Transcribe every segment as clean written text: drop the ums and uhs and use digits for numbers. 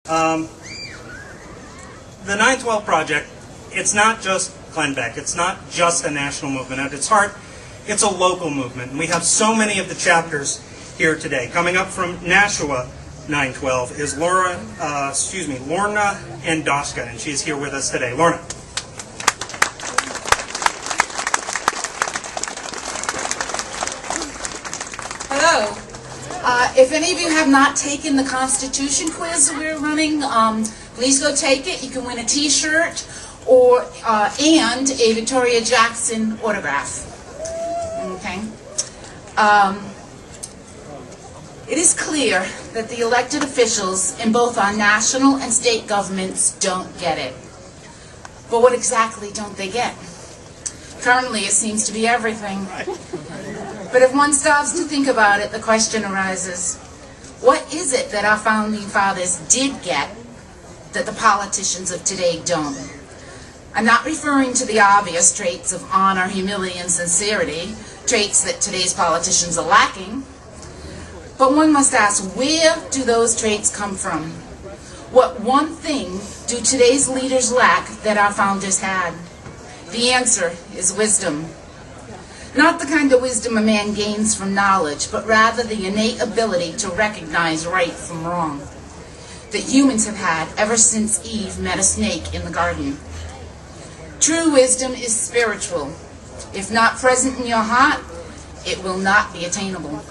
The 9.12 project, it's not just Glenn Beck. It's not just a national movement. At its heart, it's a local movement. And we have so many of the chapters here today. Coming up from Nashua 9.12 is Lorna Andoscia, and she's here with us today. Lorna. Hello. If any of you have not taken the Constitution quiz that we're running, please go take it. You can win a T-shirt or and a Victoria Jackson autograph. Okay. It is clear that the elected officials in both our national and state governments don't get it. But what exactly don't they get? Currently, it seems to be everything. But if one stops to think about it, the question arises, what is it that our founding fathers did get that the politicians of today don't? I'm not referring to the obvious traits of honor, humility, and sincerity, traits that today's politicians are lacking. But one must ask, where do those traits come from? What one thing do today's leaders lack that our founders had? The answer is wisdom. Not the kind of wisdom a man gains from knowledge, but rather the innate ability to recognize right from wrong that humans have had ever since Eve met a snake in the garden. True wisdom is spiritual. If not present in your heart, it will not be attainable.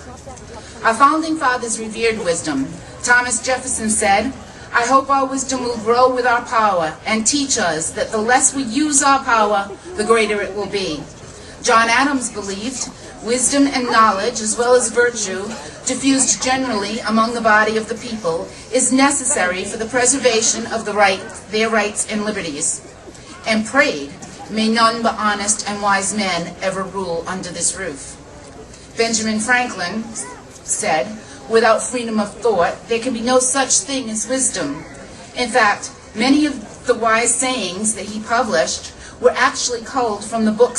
Our founding fathers revered wisdom. Thomas Jefferson said, "I hope our wisdom will grow with our power and teach us that the less we use our power, the greater it will be." John Adams believed wisdom and knowledge, as well as virtue, diffused generally among the body of the people, is necessary for the preservation of their rights and liberties, and prayed, "May none but honest and wise men ever rule under this roof." Benjamin Franklin said, "Without freedom of thought, there can be no such thing as wisdom." In fact, many of the wise sayings that he published were actually culled from the book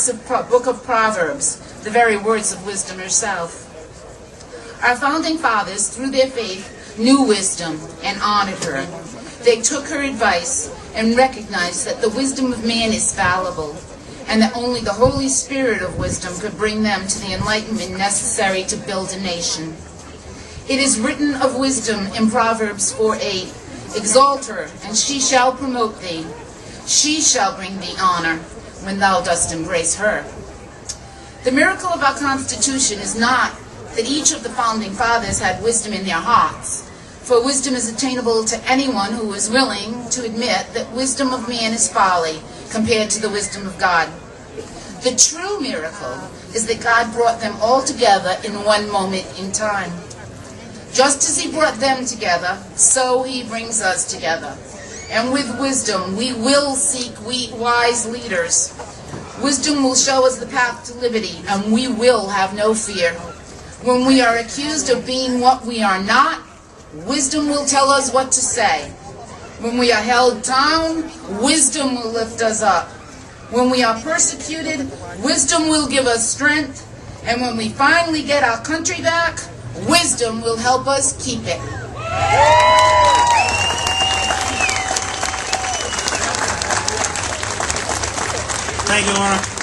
of Proverbs, the very words of wisdom herself. Our founding fathers, through their faith, knew wisdom and honored her. They took her advice and recognized that the wisdom of man is fallible, and that only the Holy Spirit of wisdom could bring them to the enlightenment necessary to build a nation. It is written of wisdom in Proverbs 4:8, "Exalt her, and she shall promote thee. She shall bring thee honor when thou dost embrace her." The miracle of our Constitution is not that each of the founding fathers had wisdom in their hearts, for wisdom is attainable to anyone who is willing to admit that wisdom of man is folly compared to the wisdom of God. The true miracle is that God brought them all together in one moment in time. Just as he brought them together, so he brings us together. And with wisdom, we will seek wise leaders. Wisdom will show us the path to liberty, and we will have no fear. When we are accused of being what we are not, wisdom will tell us what to say. When we are held down, wisdom will lift us up. When we are persecuted, wisdom will give us strength. And when we finally get our country back, wisdom will help us keep it. Thank you, Lorna.